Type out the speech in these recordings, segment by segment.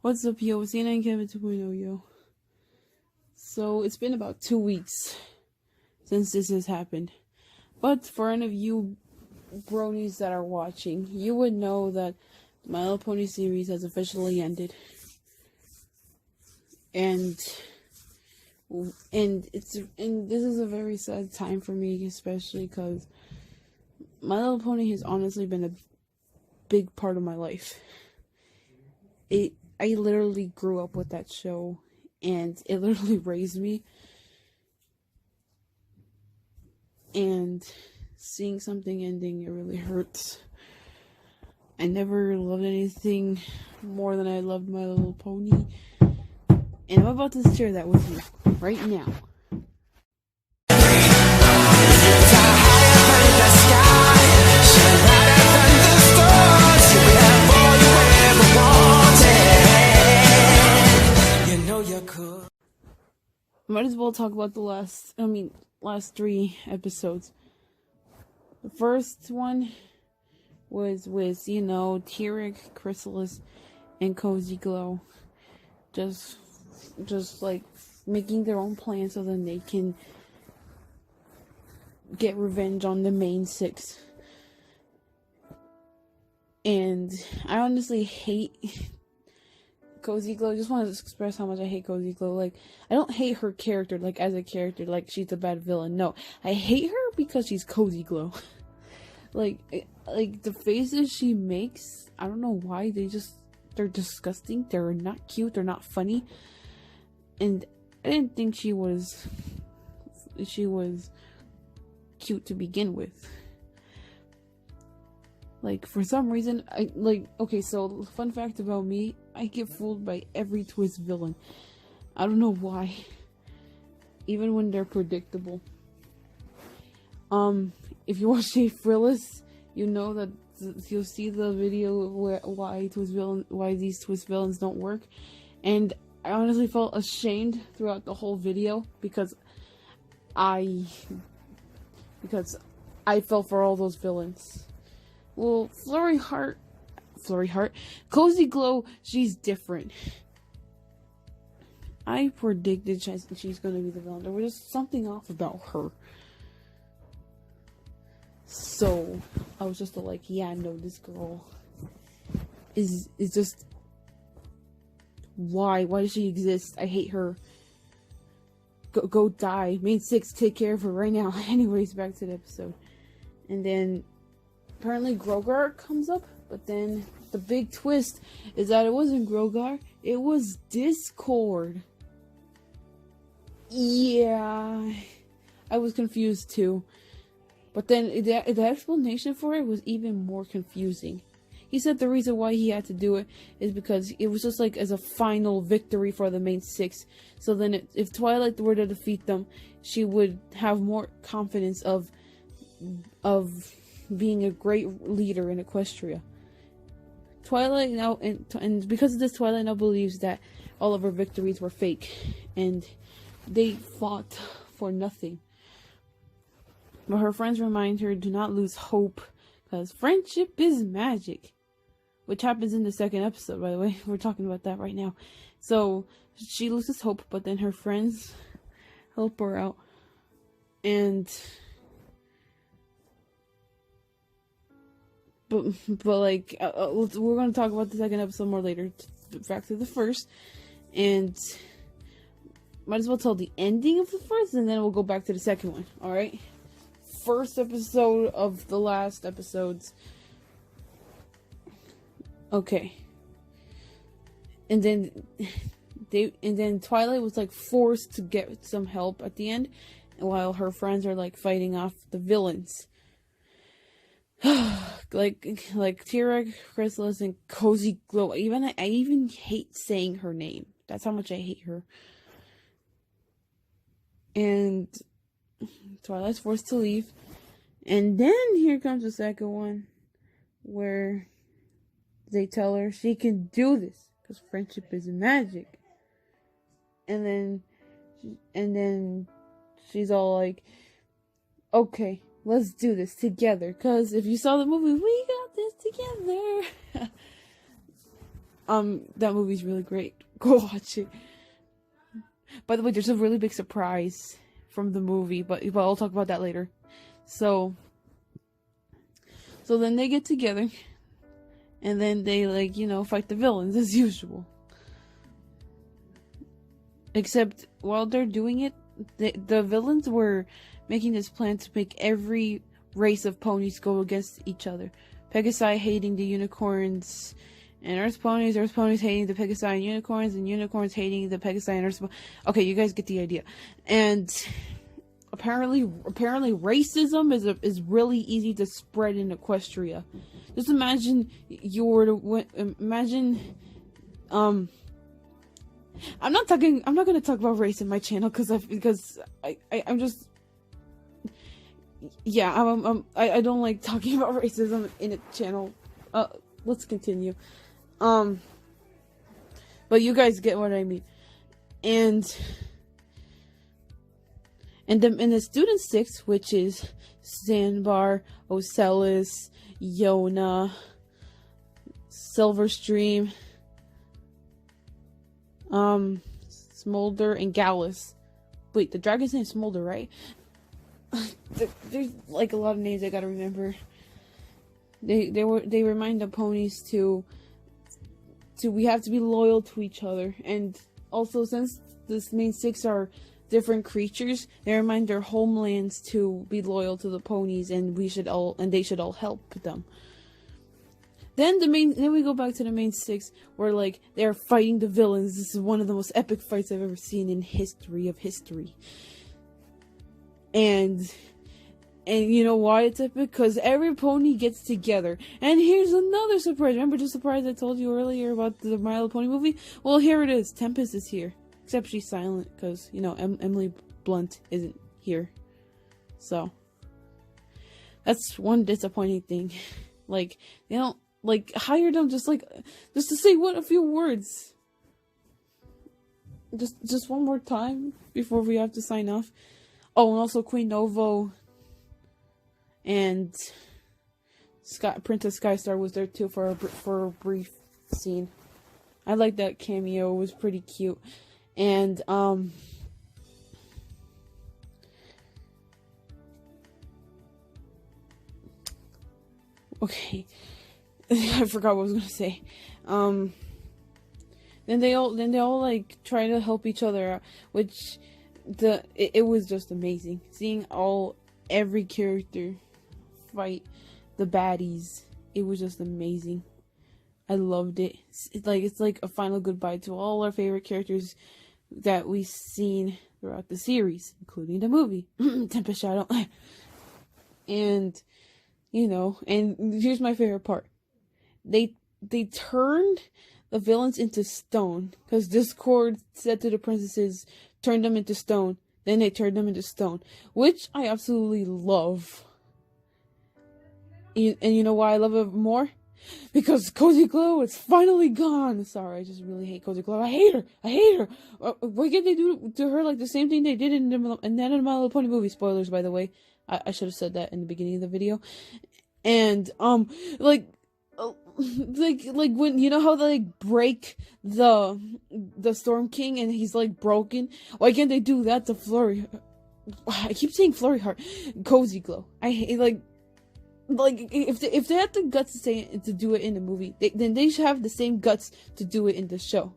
What's up, yo? It's Yana and Kevin 2.0, yo. So, it's been about 2 weeks since this has happened. But for any of you bronies that are watching, you would know that the My Little Pony series has officially ended. And this is a very sad time for me, especially because My Little Pony has honestly been a big part of my life. I literally grew up with that show, and it literally raised me. And seeing something ending, it really hurts. I never loved anything more than I loved My Little Pony. And I'm about to share that with you right now. Might as well talk about the last 3 episodes. The first one was with, T-Rex, Chrysalis, and Cozy Glow. Just like making their own plan so then they can get revenge on the main 6. And I honestly hate Cozy Glow. I just want to express how much I hate Cozy Glow. Like, I don't hate her character, like, as a character, like, she's a bad villain. No, I hate her because she's Cozy Glow. like, the faces she makes, I don't know why, they're disgusting. They're not cute, they're not funny. And I didn't think she was cute to begin with. Like, for some reason, okay, so, fun fact about me, I get fooled by every twist villain. I don't know why. Even when they're predictable. If you watch Jay Frillis, you know that you'll see the video why these twist villains don't work. And I honestly felt ashamed throughout the whole video because I fell for all those villains. Well, Flurry Heart, Cozy Glow, she's different. I predicted she's gonna be the villain. There was just something off about her. So, I was just like, yeah, no, this girl is just... Why does she exist? I hate her. Go die. Main 6, take care of her right now. Anyways, back to the episode. And then apparently Grogar comes up, but then the big twist is that it wasn't Grogar, it was Discord. Yeah, I was confused too. But then the explanation for it was even more confusing. He said the reason why he had to do it is because it was just like as a final victory for the main 6. So then if Twilight were to defeat them, she would have more confidence of being a great leader in Equestria. Twilight now, and because of this, Twilight now believes that all of her victories were fake, and they fought for nothing. But her friends remind her to not lose hope, because friendship is magic. Which happens in the second episode, by the way. We're talking about that right now. So, she loses hope, but then her friends help her out. And... But like, we're going to talk about the second episode more later. Back to the first. And might as well tell the ending of the first, and then we'll go back to the second one. Alright? First episode of the last episodes. Okay. And then Twilight was like forced to get some help at the end, while her friends are like fighting off the villains. like T-Rex, Chrysalis, and Cozy Glow. I even hate saying her name. That's how much I hate her. And Twilight's forced to leave. And then here comes the second one, where they tell her she can do this because friendship is magic. And then she's all like, okay, let's do this together. Because if you saw the movie, we got this together. That movie's really great. Go watch it. By the way, there's a really big surprise from the movie, but I'll talk about that later. So then they get together, and then they, like, fight the villains as usual. Except while they're doing it, the villains were making this plan to make every race of ponies go against each other. Pegasi hating the unicorns and Earth ponies hating the Pegasi and unicorns hating the Pegasi and Earth ponies. Okay, you guys get the idea. And apparently racism is really easy to spread in Equestria. Just imagine I'm not going to talk about race in my channel because I'm just, yeah, I don't like talking about racism in a channel. Let's continue. But you guys get what I mean. And the student 6, which is Sandbar, Ocellus, Yona, Silverstream, Smolder, and Gallus. Wait, the dragon's name is Smolder, right? There's like a lot of names I gotta remember. They remind the ponies to we have to be loyal to each other, and also since this main 6 are different creatures, they remind their homelands to be loyal to the ponies, and they should all help them. Then we go back to the main 6, where like they're fighting the villains. This is one of the most epic fights I've ever seen in history of history. And you know why it's epic? Because every pony gets together. And here's another surprise. Remember the surprise I told you earlier about the My Little Pony movie? Well, here it is. Tempest is here. Except she's silent because, Emily Blunt isn't here. So, that's one disappointing thing. Like, they don't, hire them just to say a few words. Just one more time before we have to sign off. Oh, and also Queen Novo and Princess Skystar was there too for a brief scene. I like that cameo. It was pretty cute. And okay. I forgot what I was gonna say. Then they all like try to help each other out, which it was just amazing seeing every character fight the baddies. It was just amazing. I loved it. It's like a final goodbye to all our favorite characters that we've seen throughout the series, including the movie Tempest Shadow. And and here's my favorite part. They turned the villains into stone, because Discord said to the princesses, turn them into stone. Then they turned them into stone, which I absolutely love. And you know why I love it more? Because Cozy Glow is finally gone. Sorry, I just really hate Cozy Glow. I hate her. Why can't they do to her like the same thing they did in the My Little Pony movie? Spoilers, by the way. I should have said that in the beginning of the video. And like when how they break the Storm King and he's like broken. Why can't they do that to Flurry? I keep saying Flurry Heart. Cozy Glow. I hate if they had the guts to do it in the movie, then they should have the same guts to do it in the show.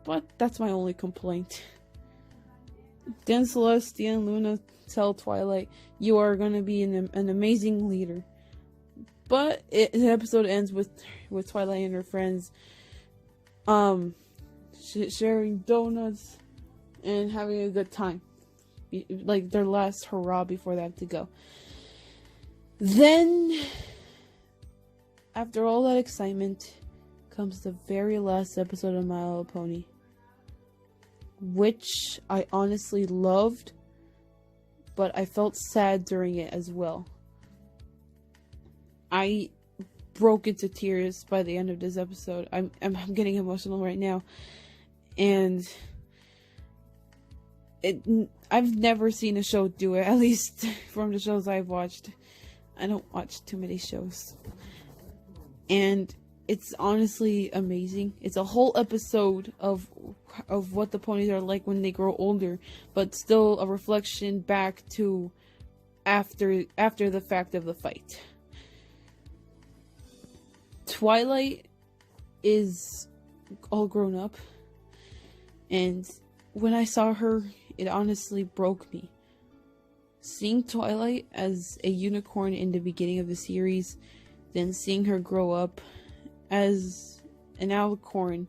But that's my only complaint. Dan Celestian, Luna, tell Twilight, you are gonna be an amazing leader. But the episode ends with Twilight and her friends sharing donuts and having a good time, like their last hurrah before they have to go. Then, after all that excitement, comes the very last episode of My Little Pony, which I honestly loved, but I felt sad during it as well. I broke into tears by the end of this episode. I'm getting emotional right now, and I've never seen a show do it. At least from the shows I've watched. I don't watch too many shows, and it's honestly amazing. It's a whole episode of what the ponies are like when they grow older, but still a reflection back to after the fact of the fight. Twilight is all grown up, and when I saw her, it honestly broke me. Seeing Twilight as a unicorn in the beginning of the series, then seeing her grow up as an alicorn,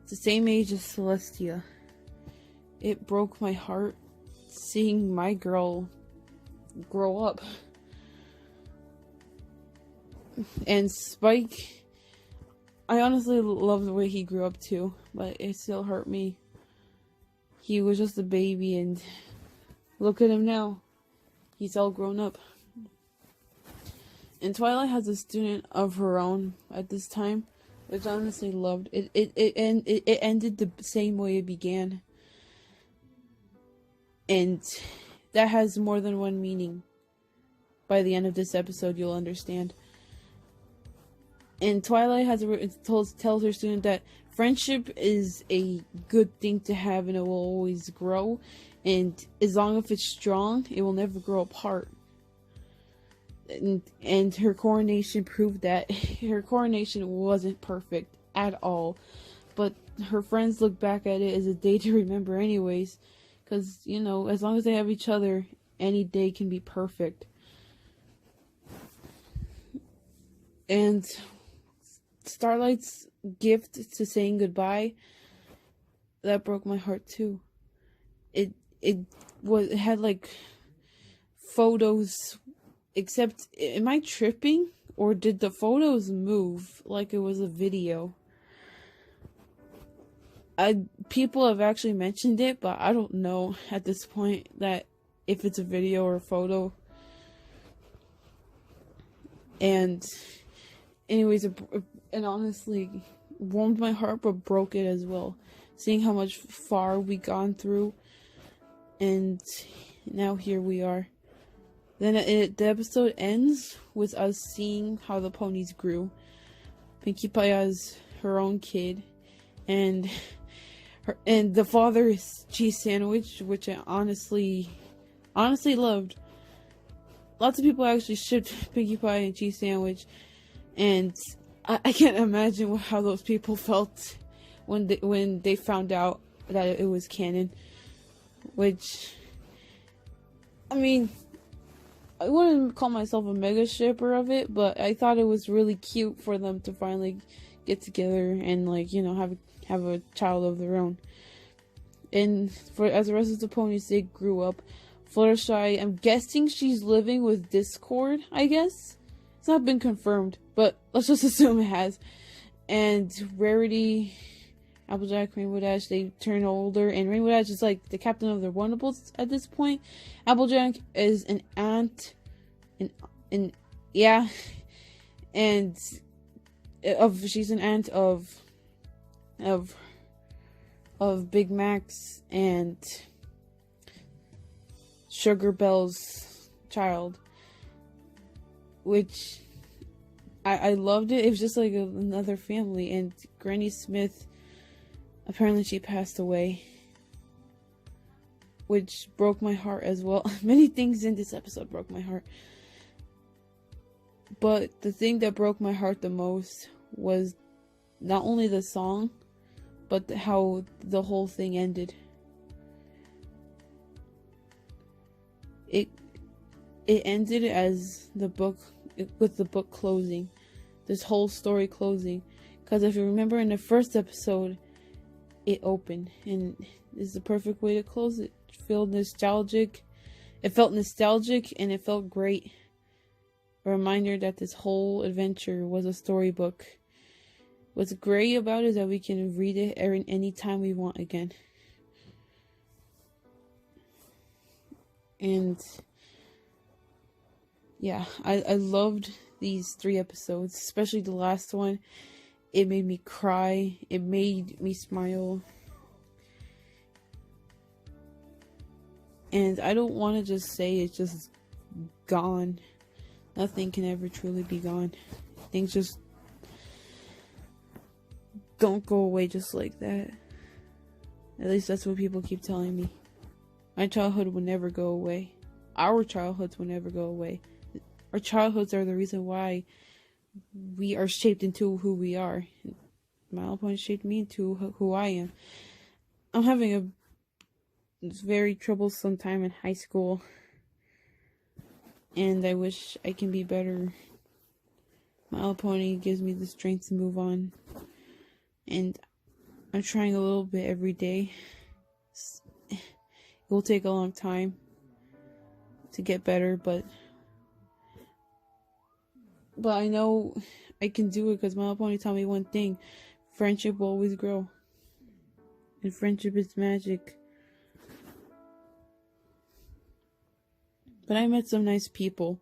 the same age as Celestia, it broke my heart seeing my girl grow up. And Spike, I honestly love the way he grew up too, but it still hurt me. He was just a baby, and look at him now. He's all grown up. And Twilight has a student of her own at this time, which I honestly loved. It ended the same way it began. And that has more than one meaning. By the end of this episode, you'll understand. And Twilight tells her student that friendship is a good thing to have, and it will always grow. And as long as it's strong, it will never grow apart. And her coronation proved that. Her coronation wasn't perfect at all, but her friends look back at it as a day to remember anyways, because, you know, as long as they have each other, any day can be perfect. And Starlight's gift to saying goodbye, that broke my heart too. It had like photos. Except, am I tripping? Or did the photos move like it was a video? People have actually mentioned it, but I don't know at this point that if it's a video or a photo. And anyways, it honestly warmed my heart, but broke it as well. Seeing how much far we gone through, and now here we are. Then the episode ends with us seeing how the ponies grew. Pinkie Pie has her own kid, and the father is cheese sandwich, which I honestly loved. Lots of people actually shipped Pinkie Pie and cheese sandwich, and I can't imagine how those people felt when they found out that it was canon. Which, I mean, I wouldn't call myself a mega shipper of it, but I thought it was really cute for them to finally get together and, like, you know, have a child of their own. And as the rest of the ponies, they grew up. Fluttershy, I'm guessing she's living with Discord, I guess. It's not been confirmed, but let's just assume it has. And Rarity, Applejack, Rainbow Dash, they turn older, and Rainbow Dash is like the captain of the Wonderbolts at this point. Applejack is an aunt, and she's an aunt of Big Mac's and Sugar Bell's child, which I loved it. It was just like another family. And Granny Smith, apparently she passed away, which broke my heart as well. Many things in this episode broke my heart, but the thing that broke my heart the most was not only the song, but how the whole thing ended. It ended as with the book closing, this whole story closing. Because if you remember in the first episode, it opened, and this is the perfect way to close it. It felt nostalgic, and it felt great. A reminder that this whole adventure was a storybook. What's great about it is that we can read it any time we want again. And yeah, I loved these 3 episodes, especially the last one. It made me cry. It made me smile. And I don't want to just say it's just gone. Nothing can ever truly be gone. Things just don't go away just like that. At least that's what people keep telling me. My childhood will never go away. Our childhoods will never go away. Our childhoods are the reason why we are shaped into who we are. My Little Pony shaped me into who I am. I'm having a very troublesome time in high school, and I wish I can be better. My Little Pony gives me the strength to move on, and I'm trying a little bit every day. It will take a long time to get better, but I know I can do it because My Little Pony taught me one thing: friendship will always grow, and friendship is magic. But I met some nice people,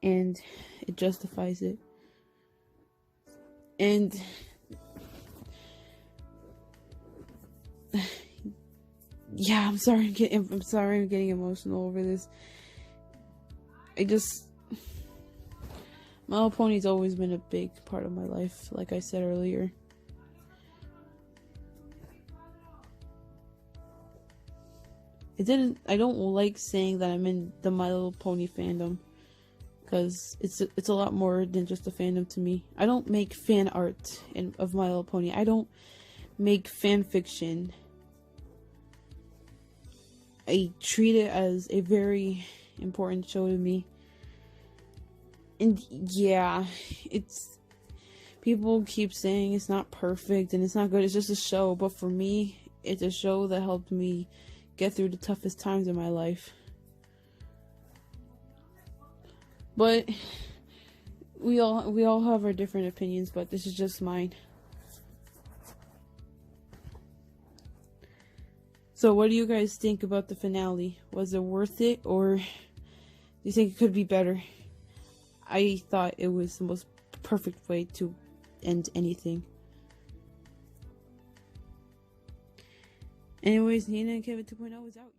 and it justifies it. And yeah, I'm sorry I'm getting emotional over this. My Little Pony's always been a big part of my life, like I said earlier. I don't like saying that I'm in the My Little Pony fandom, because it's a lot more than just a fandom to me. I don't make fan art of My Little Pony. I don't make fan fiction. I treat it as a very important show to me. And yeah, people keep saying it's not perfect and it's not good. It's just a show. But for me, it's a show that helped me get through the toughest times in my life. But we all have our different opinions, but this is just mine. So what do you guys think about the finale? Was it worth it, or do you think it could be better? I thought it was the most perfect way to end anything. Anyways, Nina and Kevin 2.0 is out.